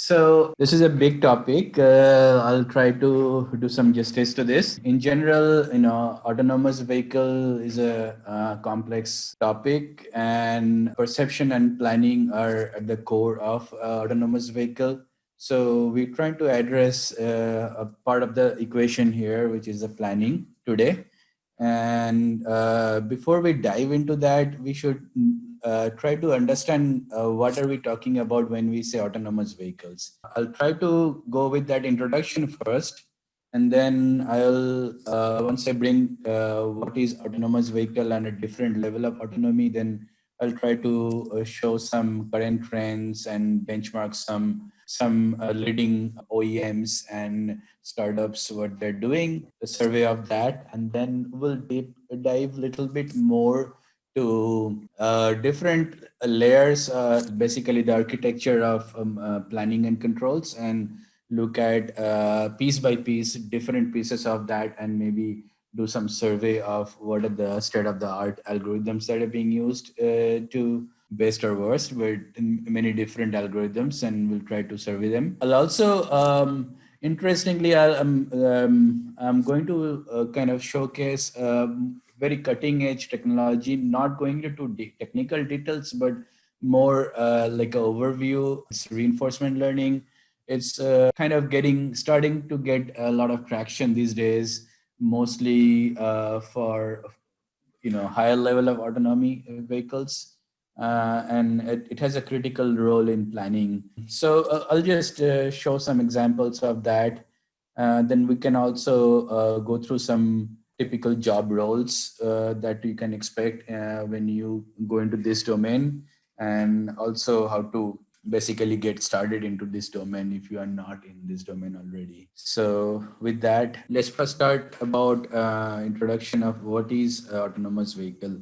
So this is a big topic. I'll try to do some justice to this. In general, autonomous vehicle is a complex topic, and perception and planning are at the core of autonomous vehicle. So we're trying to address a part of the equation here, which is the planning today. And before we dive into that, we should try to understand what are we talking about when we say autonomous vehicles. I'll try to go with that introduction first, and then I'll once I bring what is autonomous vehicle and a different level of autonomy, then I'll try to show some current trends and benchmark some leading OEMs and startups, what they're doing, a survey of that, and then we'll dive a little bit more to different layers, basically the architecture of planning and controls, and look at piece by piece, different pieces of that, and maybe do some survey of what are the state of the art algorithms that are being used to best or worst, with many different algorithms, and we'll try to survey them. I'll also, interestingly, I'm going to kind of showcase very cutting edge technology, not going into technical details, but more like an overview. It's reinforcement learning. It's kind of starting to get a lot of traction these days, mostly for higher level of autonomy vehicles, and it has a critical role in planning. So I'll just show some examples of that. Then we can also go through some typical job roles that you can expect when you go into this domain, and also how to basically get started into this domain if you are not in this domain already. So with that, let's first start about introduction of what is autonomous vehicle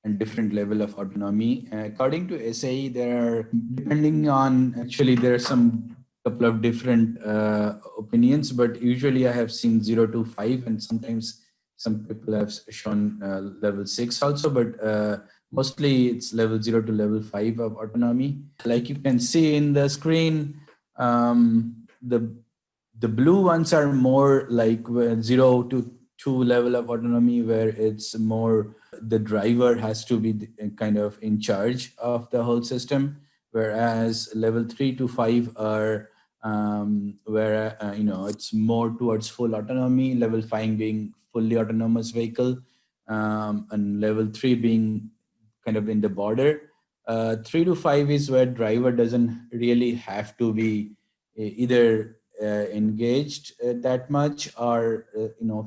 and different level of autonomy. According to SAE, there are, depending on, actually there are some couple of different opinions, but usually I have seen 0 to 5, and sometimes some people have shown level 6 also, but mostly it's level 0 to level 5 of autonomy. Like you can see in the screen, the blue ones are more like 0 to 2 level of autonomy, where it's more the driver has to be kind of in charge of the whole system, whereas level 3 to 5 are where it's more towards full autonomy, level 5 being fully autonomous vehicle, and level 3 being kind of in the border. 3 to 5 is where driver doesn't really have to be either engaged that much, or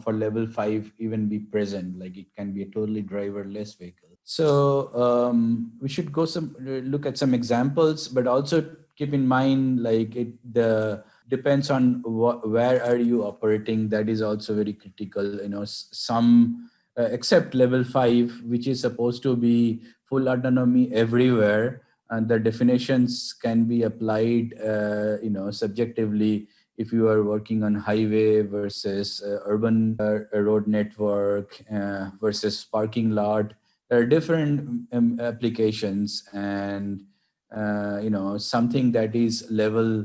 for level 5 even be present, like it can be a totally driverless vehicle. So we should go some look at some examples, but also keep in mind, like the depends on where are you operating. That is also very critical. Some except level 5, which is supposed to be full autonomy everywhere, and the definitions can be applied subjectively. If you are working on highway versus urban road network versus parking lot, there are different applications, and something that is level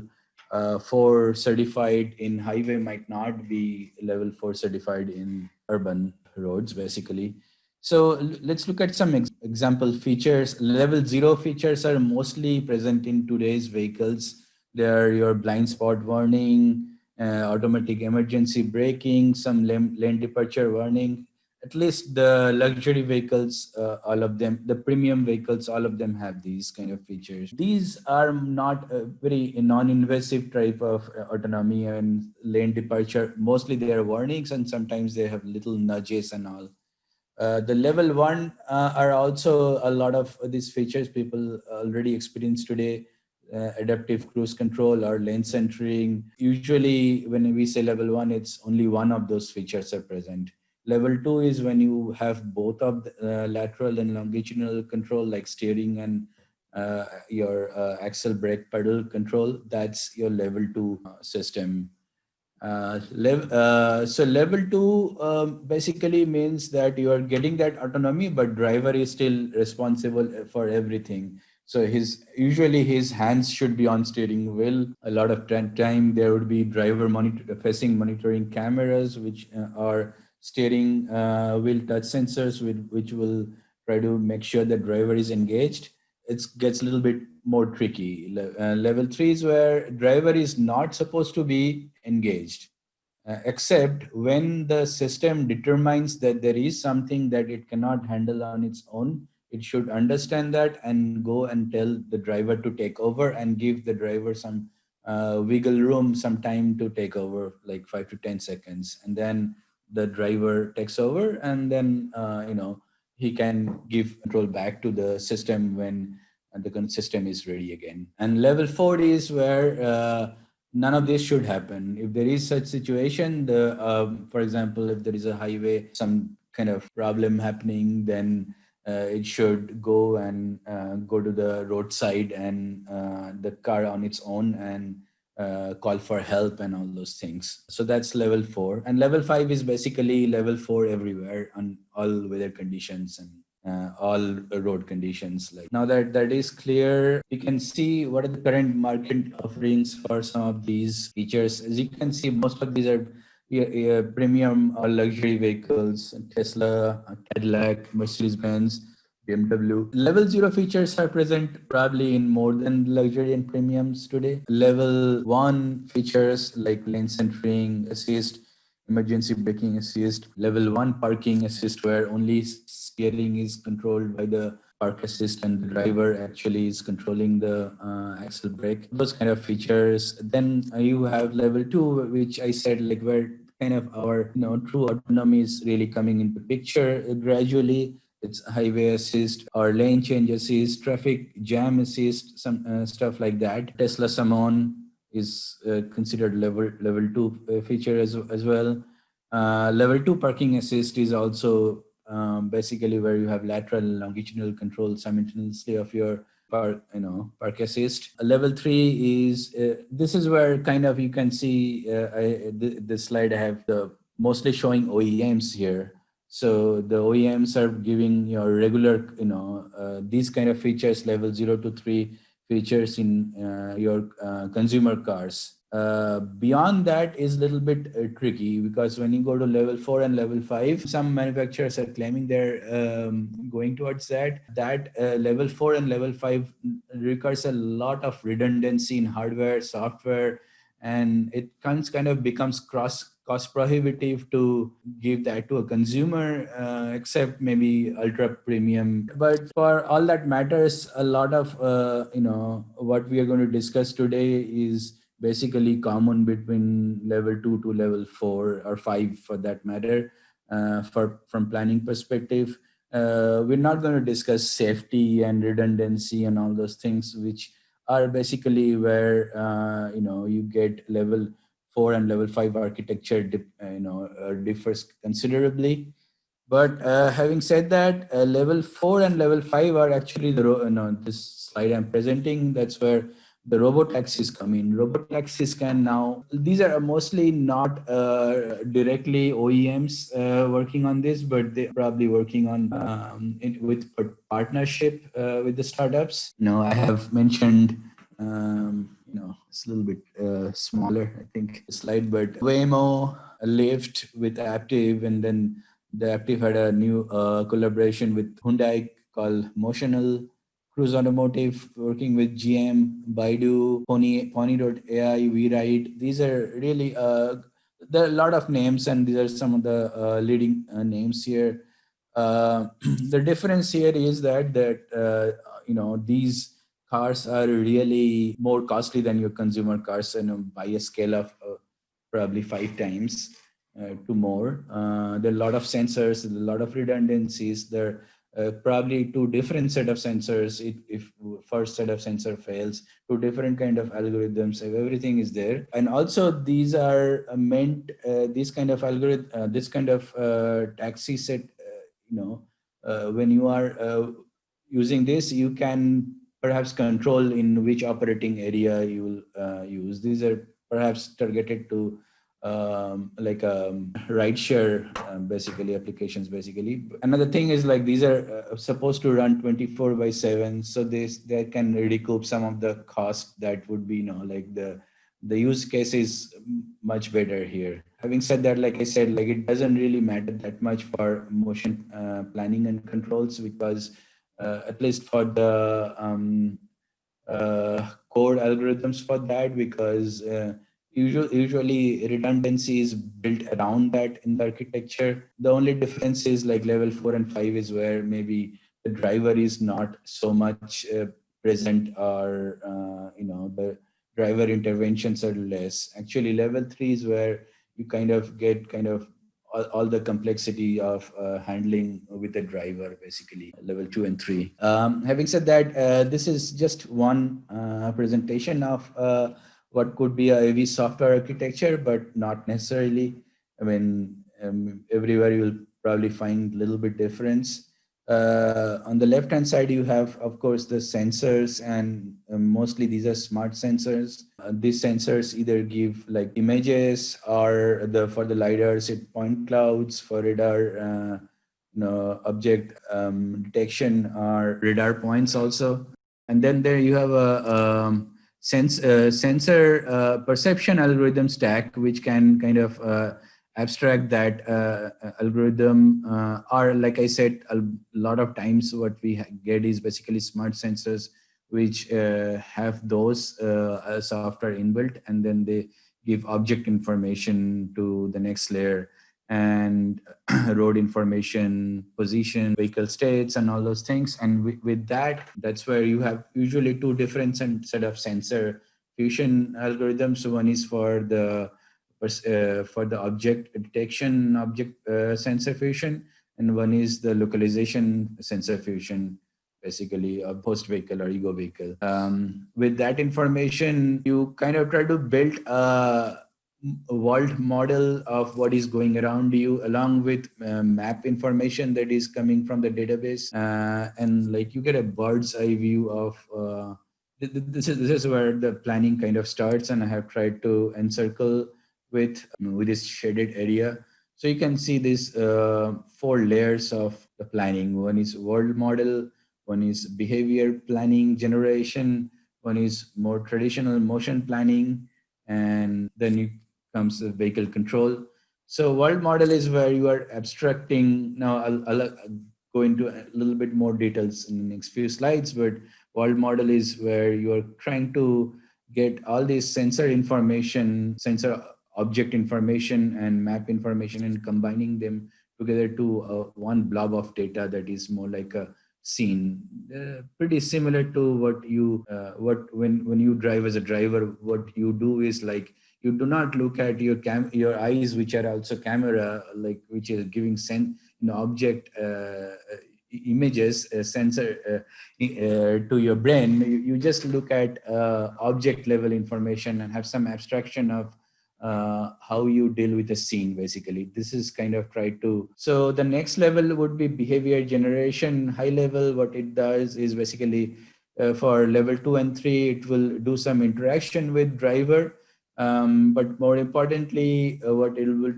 4 certified in highway might not be level 4 certified in urban roads, basically. So let's look at some example features. Level 0 features are mostly present in today's vehicles. They are your blind spot warning, automatic emergency braking, some lane departure warning. At least the luxury vehicles, all of them, the premium vehicles, all of them have these kind of features. These are not a very non-invasive type of autonomy and lane departure. Mostly they are warnings, and sometimes they have little nudges and all. The level 1 are also a lot of these features people already experience today. Adaptive cruise control or lane centering. Usually when we say level 1, it's only one of those features are present. Level 2 is when you have both of the lateral and longitudinal control, like steering and your axle brake pedal control. That's your level 2 system. So level 2 basically means that you are getting that autonomy, but driver is still responsible for everything. So usually his hands should be on steering wheel. A lot of time there would be driver facing monitoring cameras, which are steering wheel touch sensors, which will try to make sure the driver is engaged. It gets a little bit more tricky. Level 3 is where driver is not supposed to be engaged, except when the system determines that there is something that it cannot handle on its own. It should understand that and go and tell the driver to take over and give the driver some wiggle room, some time to take over, like 5 to 10 seconds, and then the driver takes over, and then he can give control back to the system when the system is ready again. And level 4 is where none of this should happen. If there is such situation, for example, if there is a highway, some kind of problem happening, then it should go to the roadside and the car on its own and call for help and all those things. So that's level 4. And level 5 is basically level 4 everywhere on all weather conditions and all road conditions. Like, now that that is clear, we can see what are the current market offerings for some of these features. As you can see, most of these are premium or luxury vehicles: Tesla, Cadillac, Mercedes-Benz, BMW. Level 0 features are present probably in more than luxury and premiums today. Level 1 features like lane centering assist, emergency braking assist, level 1 parking assist, where only steering is controlled by the park assist and the driver actually is controlling the axle brake, those kind of features. Then you have level 2, which I said, like, where kind of our true autonomy is really coming into picture gradually. It's highway assist or lane change assist, traffic jam assist, some stuff like that. Tesla Summon is considered level 2 feature as well. Level 2 parking assist is also basically where you have lateral and longitudinal control simultaneously of your park assist. Level 3 is this is where kind of you can see the slide I have the mostly showing OEMs here. So the OEMs are giving your regular, these kind of features, level 0 to 3 features in your consumer cars. Beyond that is a little bit tricky, because when you go to level 4 and level 5, some manufacturers are claiming they're going towards that level 4 and level 5 requires a lot of redundancy in hardware, software, and it kind of becomes cost prohibitive to give that to a consumer, except maybe ultra premium. But for all that matters, a lot of what we are going to discuss today is basically common between level 2 to level 4 or 5 for that matter. From planning perspective, we're not going to discuss safety and redundancy and all those things, which are basically where you get level 4 and level 5 architecture differs considerably. But having said that, level 4 and level 5 are actually this slide I'm presenting. That's where the robo-taxis come in. Robo-taxis can now, these are mostly not directly OEMs working on this, but they're probably working on with partnership with the startups. I have mentioned it's a little bit smaller, I think, slide, but Waymo, Lyft with Aptiv, and then the Aptiv had a new collaboration with Hyundai called Motional, Cruise Automotive working with GM, Baidu, Pony.ai, WeRide. These are really, there are a lot of names, and these are some of the leading names here. The difference here is that these cars are really more costly than your consumer cars, by a scale of probably 5 times to more. There are a lot of sensors, a lot of redundancies. There are probably two different set of sensors. If first set of sensor fails, two different kind of algorithms, everything is there. And also these are meant, this kind of algorithm, this kind of taxi set, when you are using this, you can perhaps control in which operating area you will use. These are perhaps targeted to like rideshare basically applications. Basically, another thing is like these are supposed to run 24/7, so they can recoup some of the cost that would be, like the use case is much better here. Having said that, like I said, like it doesn't really matter that much for motion planning and controls, because at least for the code algorithms for that, because usually redundancy is built around that in the architecture. The only difference is like level 4 and 5 is where maybe the driver is not so much present, or the driver interventions are less. Actually, level 3 is where you kind of get all the complexity of handling with the driver, basically level 2 and 3. Having said that, this is just one presentation of what could be a AV software architecture, but not necessarily. I mean, everywhere you will probably find a little bit difference. On the left hand side, you have, of course, the sensors, and mostly these are smart sensors. These sensors either give like images, or for the lidars it point clouds. For radar, object detection are radar points also. And then there you have a sensor perception algorithm stack, which can kind of abstract that algorithm, or like I said, a lot of times what we get is basically smart sensors which have those software inbuilt, and then they give object information to the next layer, and road information, position, vehicle states, and all those things. And with that, that's where you have usually two different set of sensor fusion algorithms. So one is for the object detection, object sensor fusion, and one is the localization sensor fusion, basically a post vehicle or ego vehicle. With that information, you kind of try to build a world model of what is going around you, along with map information that is coming from the database, and like you get a bird's eye view of this is where the planning kind of starts, and I have tried to encircle with this shaded area. So you can see these four layers of the planning. One is world model, one is behavior planning generation, one is more traditional motion planning, and then you comes the vehicle control. So world model is where you are abstracting. Now I'll go into a little bit more details in the next few slides, but world model is where you are trying to get all this sensor information, sensor object information and map information, and combining them together to one blob of data that is more like a scene, pretty similar to what when you drive as a driver. What you do is like you do not look at your eyes, which are also camera, like which is giving object images, sensor to your brain. You just look at object level information and have some abstraction of how you deal with a scene. Basically, this is kind of try to. So the next level would be behavior generation. High level, what it does is basically for level 2 and 3, it will do some interaction with driver, but more importantly, what it will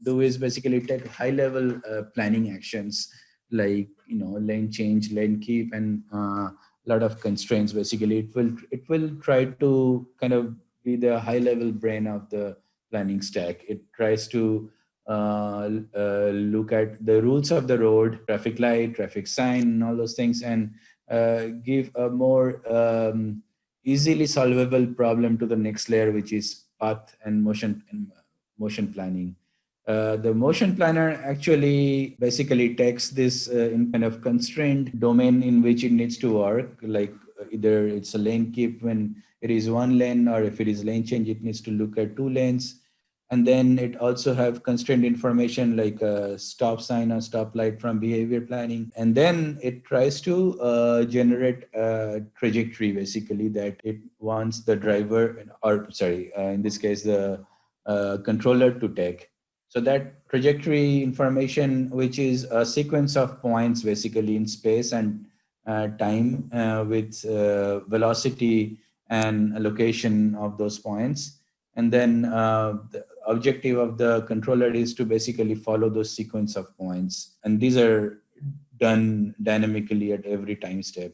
do is basically take high level planning actions, like lane change, lane keep, and a lot of constraints. Basically, it will try to kind of be the high level brain of the planning stack. It tries to look at the rules of the road, traffic light, traffic sign, and all those things, and give a more easily solvable problem to the next layer, which is path and motion planning. The motion planner actually basically takes this in kind of constrained domain in which it needs to work, like either it's a lane keep when it is one lane, or if it is lane change, it needs to look at two lanes. And then it also have constrained information like a stop sign or stop light from behavior planning. And then it tries to generate a trajectory, basically, that it wants the driver, or sorry, in this case, the controller to take. So that trajectory information, which is a sequence of points basically in space and time, with velocity and location of those points. And then the objective of the controller is to basically follow those sequence of points. And these are done dynamically at every time step.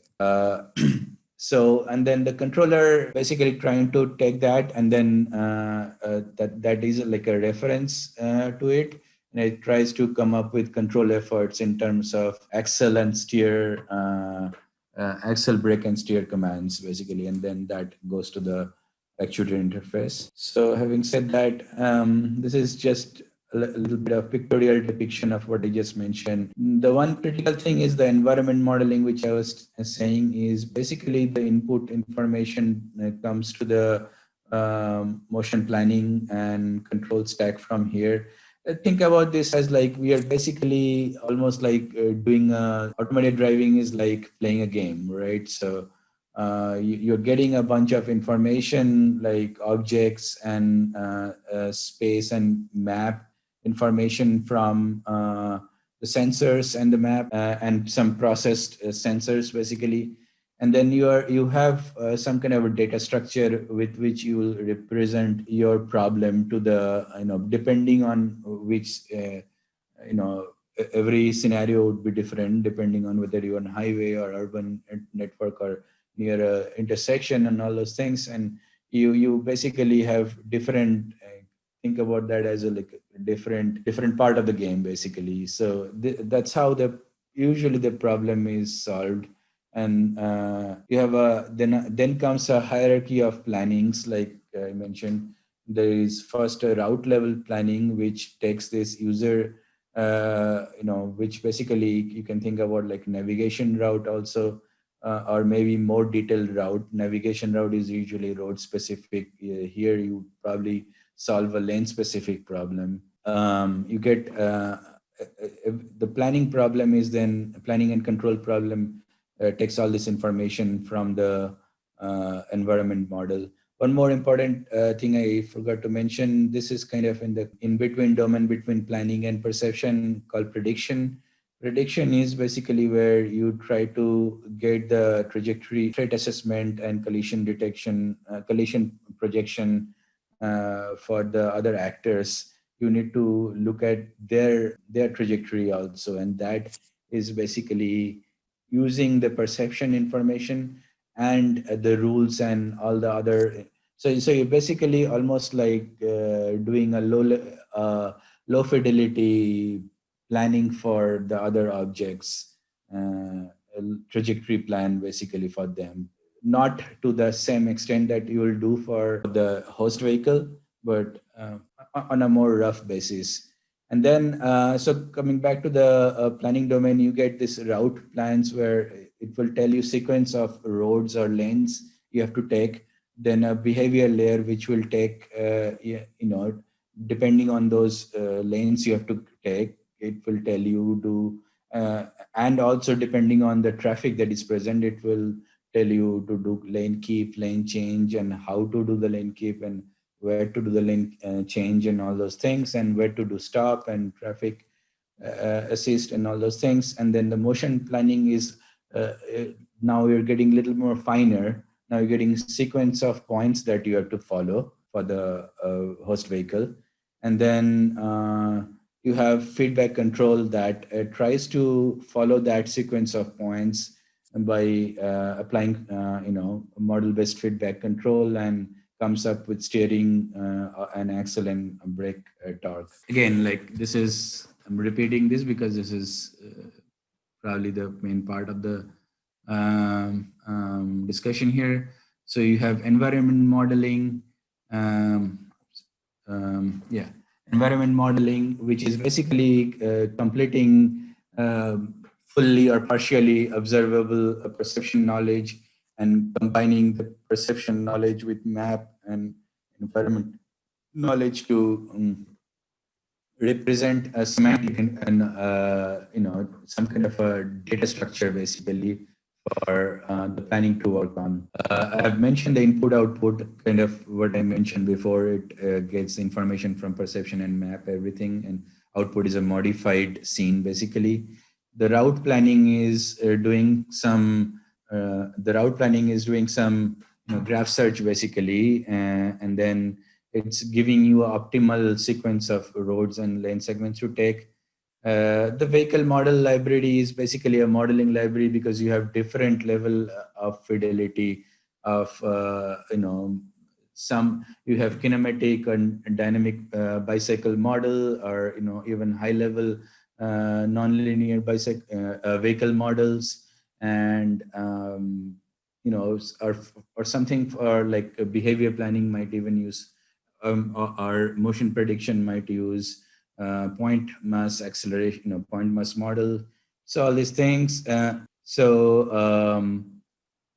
So, and then the controller basically trying to take that, and then that is like a reference to it, and it tries to come up with control efforts in terms of axle and steer, axle, brake, and steer commands basically, and then that goes to the actuator interface. So, having said that, this is just a little bit of pictorial depiction of what I just mentioned. The one critical thing is the environment modeling, which I was saying is basically the input information comes to the motion planning and control stack from here. Think about this as like we are basically almost like doing automated driving is like playing a game, right? So you're getting a bunch of information like objects and space and map information from the sensors and the map and some processed sensors basically, and then you have some kind of a data structure with which you will represent your problem to the depending on which every scenario would be different depending on whether you're on highway or urban network or near a intersection and all those things, and you basically have different think about that as a like different part of the game basically. So that's how the usually the problem is solved. And you have a then comes a hierarchy of plannings like I mentioned. There is first a route level planning which takes this user which basically you can think about like navigation route also, or maybe more detailed route. Navigation route is usually road specific. Here you probably solve a lane specific problem. You get the planning problem is then planning and control problem takes all this information from the environment model. One more important thing I forgot to mention, this is kind of in the in-between domain between planning and perception called prediction. Prediction is basically where you try to get the trajectory, threat assessment, and collision detection, collision projection for the other actors. You need to look at their trajectory also, and that is basically using the perception information and the rules and all the other. So you're basically almost like doing a low fidelity planning for the other objects, a trajectory plan basically for them, not to the same extent that you will do for the host vehicle, but on a more rough basis. And then, so coming back to the planning domain, you get this route plans where it will tell you sequence of roads or lanes you have to take. Then a behavior layer, which will take, depending on those lanes you have to take, it will tell you and also depending on the traffic that is present, it will tell you to do lane keep, lane change, and how to do the lane keep, and where to do the lane change and all those things, and where to do stop and traffic assist and all those things. And then the motion planning is now you're getting a little more finer. Now you're getting sequence of points that you have to follow for the host vehicle. And then you have feedback control that tries to follow that sequence of points by applying, model-based feedback control, and comes up with steering and axle and brake torque. Again, like this is, I'm repeating this because this is probably the main part of the discussion here. So you have environment modeling, environment modeling, which is basically completing fully or partially observable perception knowledge and combining the perception knowledge with map and environment knowledge to represent a semantic and some kind of a data structure basically for the planning to work on. I've mentioned the input output, kind of what I mentioned before. It gets information from perception and map everything, and output is a modified scene basically. The route planning is doing some graph search basically, and then it's giving you an optimal sequence of roads and lane segments to take. The vehicle model library is basically a modeling library because you have different level of fidelity of, some you have kinematic and dynamic bicycle model, or, even high level non-linear vehicle models, and, or something for like behavior planning might even use, or motion prediction might use point mass acceleration, point mass model. So all these things. So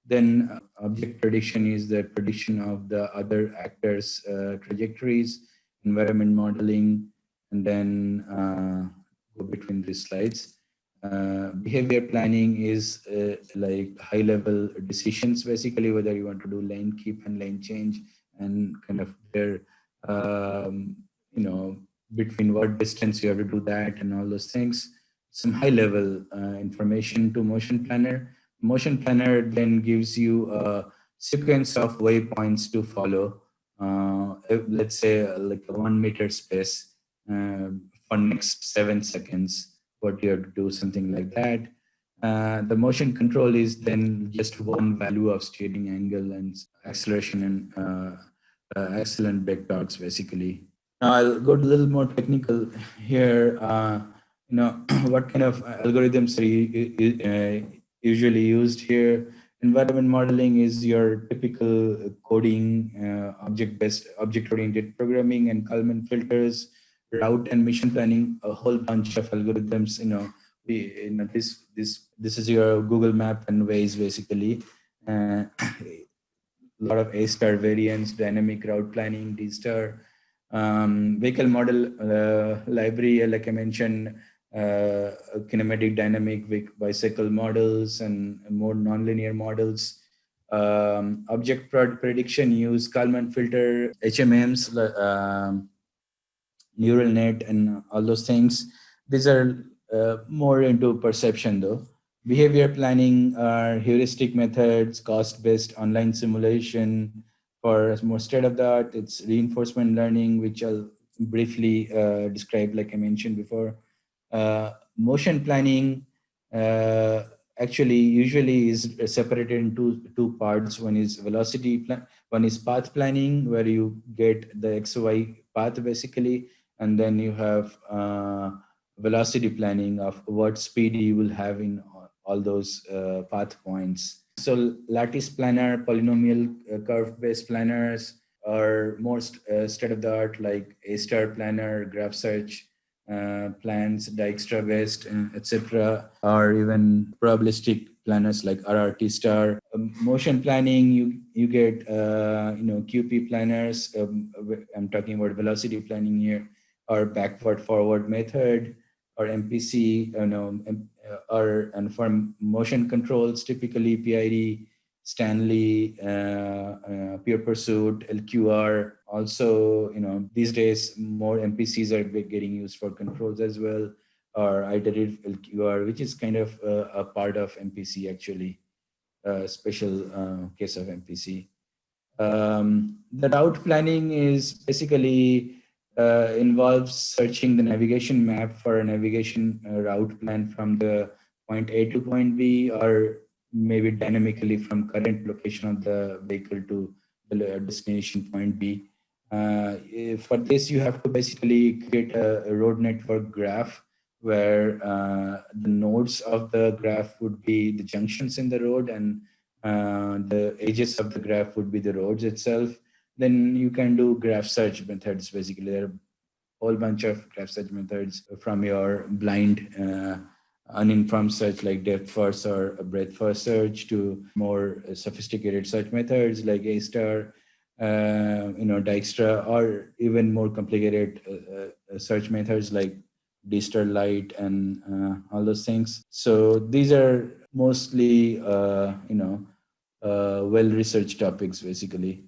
then object prediction is the prediction of the other actors' trajectories, environment modeling, and then go between these slides. Behavior planning is like high level decisions, basically, whether you want to do lane keep and lane change, and kind of their, um, you know, between what distance you have to do that and all those things. Some high level information to motion planner. Motion planner then gives you a sequence of waypoints to follow. Let's say like a 1 meter space for next 7 seconds, what you have to do, something like that. The motion control is then just one value of steering angle and acceleration and excellent brake torques, basically. Now I'll go a little more technical here. What kind of algorithms are usually used here? Environment modeling is your typical coding, object-oriented programming, and Kalman filters, route and mission planning, a whole bunch of algorithms. This is your Google Map and Waze, basically. A lot of A-star variants, dynamic route planning, D-star, vehicle model library, like I mentioned, kinematic dynamic bicycle models and more nonlinear models. Object prediction use Kalman filter, HMMs, neural net, and all those things. These are more into perception, though. Behavior planning are heuristic methods, cost-based online simulation. For more state of the art, it's reinforcement learning, which I'll briefly describe, like I mentioned before. Motion planning uh, actually usually is separated into two parts. One is one is path planning, where you get the XY path, basically, and then you have velocity planning of what speed you will have in all those path points. So lattice planner, polynomial curve-based planners are more state-of-the-art, like A-star planner, graph search plans, Dijkstra-based, etc., or even probabilistic planners like RRT star. Motion planning, you get QP planners. I'm talking about velocity planning here, or backward forward method, or MPC, and for motion controls, typically PID, Stanley, Pure Pursuit, LQR. Also, these days more MPCs are getting used for controls as well, or iterative LQR, which is kind of a part of MPC, actually, a special case of MPC. The route planning is basically involves searching the navigation map for a navigation route plan from the point A to point B, or maybe dynamically from current location of the vehicle to the destination point B. For this, you have to basically create a road network graph where the nodes of the graph would be the junctions in the road, and the edges of the graph would be the roads itself. Then you can do graph search methods. Basically, there are a whole bunch of graph search methods, from your blind uninformed search like depth first or breadth first search, to more sophisticated search methods like A-star, Dijkstra, or even more complicated search methods like D-star light and all those things. So these are mostly well-researched topics, basically.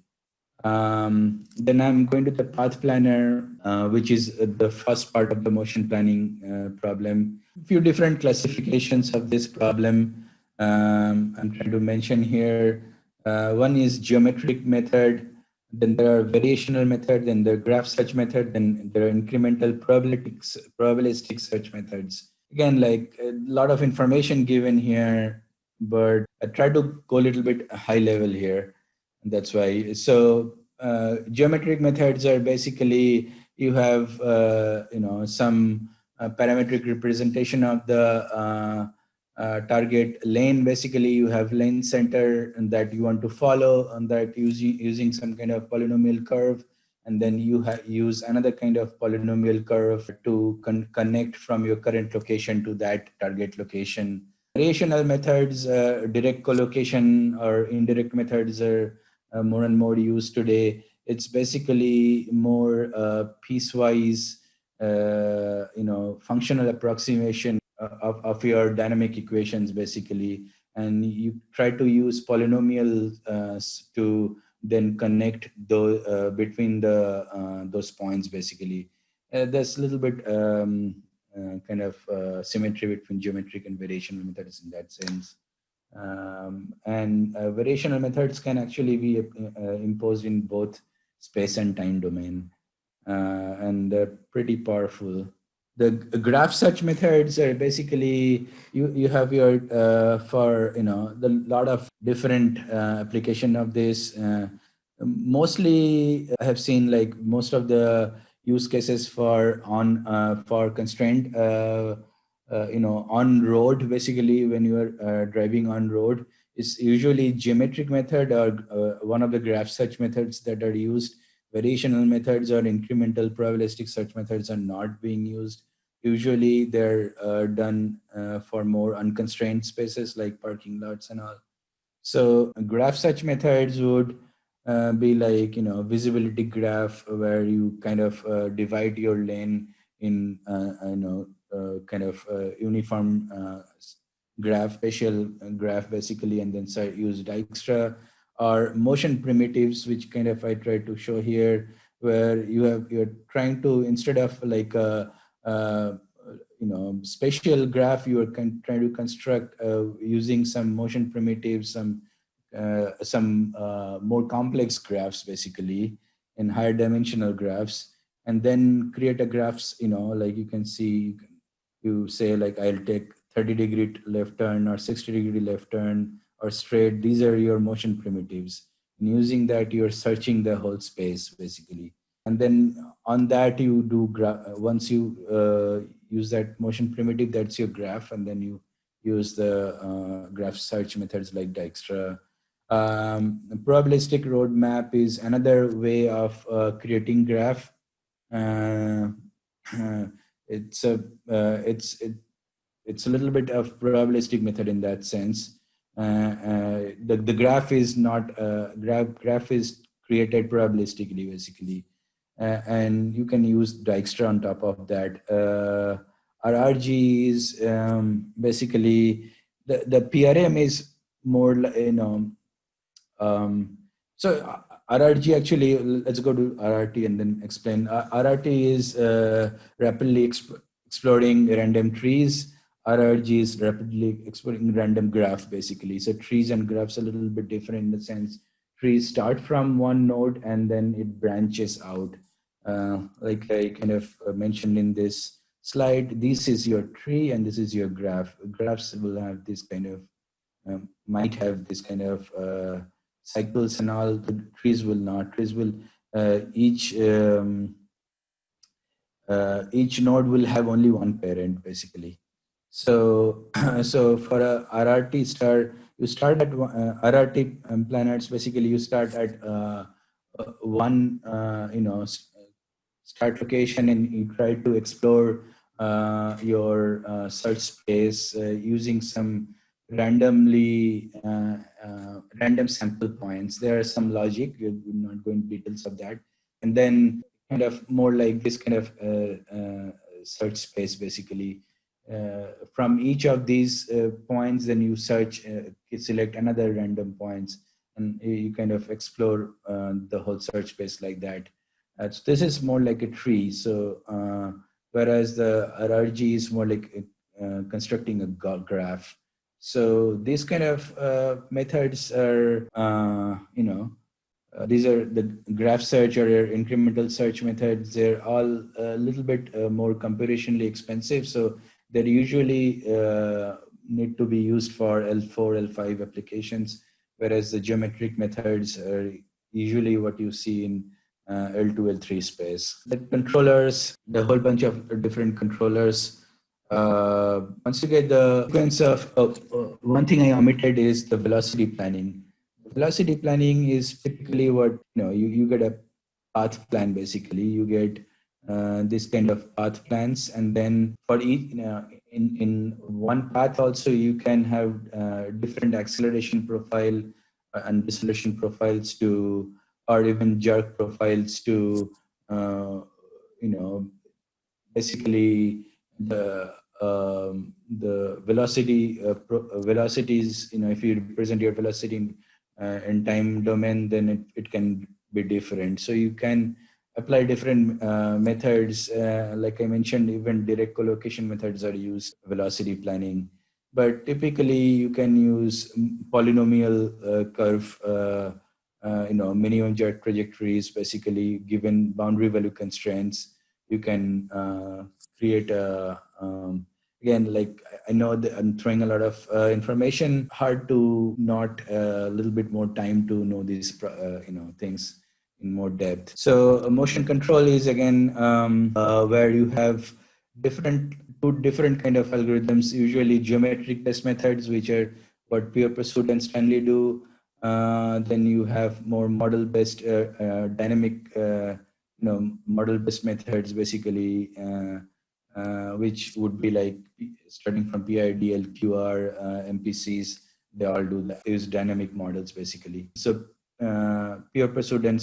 Then I'm going to the path planner, which is the first part of the motion planning problem. A few different classifications of this problem I'm trying to mention here. One is geometric method. Then there are variational method, then the graph search method, then there are incremental probabilistic search methods. Again, like a lot of information given here, but I try to go a little bit high level here. That's why. So geometric methods are basically you have some parametric representation of the target lane. Basically, you have lane center and that you want to follow, and that using some kind of polynomial curve, and then you use another kind of polynomial curve to connect from your current location to that target location. Variational methods, direct collocation or indirect methods are more and more used today. It's basically more piecewise, functional approximation of your dynamic equations, basically. And you try to use polynomials to then connect between those points, basically. There's a little bit kind of symmetry between geometric and variational methods in that sense. And variational methods can actually be imposed in both space and time domain, and they're pretty powerful. The graph search methods are basically you have your for the lot of different application of this. Mostly, I have seen like most of the use cases for constraint. On road, basically when you are driving on road, is usually geometric method or one of the graph search methods that are used. Variational methods or incremental probabilistic search methods are not being used. Usually they're done for more unconstrained spaces like parking lots and all. So graph search methods would be like, visibility graph, where you kind of divide your lane in, kind of uniform graph, spatial graph, basically, and then use Dijkstra, or motion primitives, which kind of I try to show here, where you're trying to, instead of like a spatial graph, you are trying to construct using some motion primitives, some more complex graphs, basically, in higher dimensional graphs, and then create a graphs, like you can see, you say like, I'll take 30-degree left turn or 60-degree left turn or straight. These are your motion primitives. And using that, you're searching the whole space, basically. And then on that, you do once you use that motion primitive, that's your graph, and then you use the graph search methods like Dijkstra. Probabilistic roadmap is another way of creating graph. Uh, it's a it's a little bit of probabilistic method in that sense. The graph is not graph is created probabilistically, basically, and you can use Dijkstra on top of that. RRG is basically the PRM is more so RRG, actually, let's go to RRT and then explain. RRT is rapidly exploring random trees. RRG is rapidly exploring random graph, basically. So trees and graphs are a little bit different in the sense trees start from one node and then it branches out. Like I kind of mentioned in this slide, this is your tree and this is your graph. Graphs will have this kind of, might have this kind of cycles and all. The trees will not. Trees will each node will have only one parent, basically. So so for a RRT star, you start at RRT planets. Basically, you start at one start location, and you try to explore your search space using some random sample points. There are some logic. We're not going to details of that, and then kind of more like this kind of search space, basically. From each of these points, then you select another random points, and you kind of explore the whole search space like that. So this is more like a tree. So whereas the RRG is more like constructing a graph. So these kind of methods are, these are the graph search or incremental search methods. They're all a little bit more computationally expensive. So they're usually need to be used for L4, L5 applications, whereas the geometric methods are usually what you see in L2, L3 space. The controllers, the whole bunch of different controllers. Once you get the sequence of, one thing I omitted is the velocity planning. Velocity planning is typically what, you get a path plan. Basically you get this kind of path plans, and then for each, in one path also you can have different acceleration profile and deceleration profiles to, or even jerk profiles to, uh, you know basically the velocity velocities. If you represent your velocity in time domain, then it can be different. So you can apply different methods. Like I mentioned, even direct collocation methods are used velocity planning. But typically you can use polynomial curve, minimum jerk trajectories. Basically, given boundary value constraints, you can create a, again, like, I know that I'm throwing a lot of information, hard to not a little bit more time to know these things in more depth. So motion control is again where you have two different kind of algorithms, usually geometric test methods, which are what Pure Pursuit and Stanley do. Then you have more model-based dynamic model-based methods, basically, which would be like starting from PID, LQR, MPCs. They all do that. Use dynamic models, basically. So Pure Pursuit and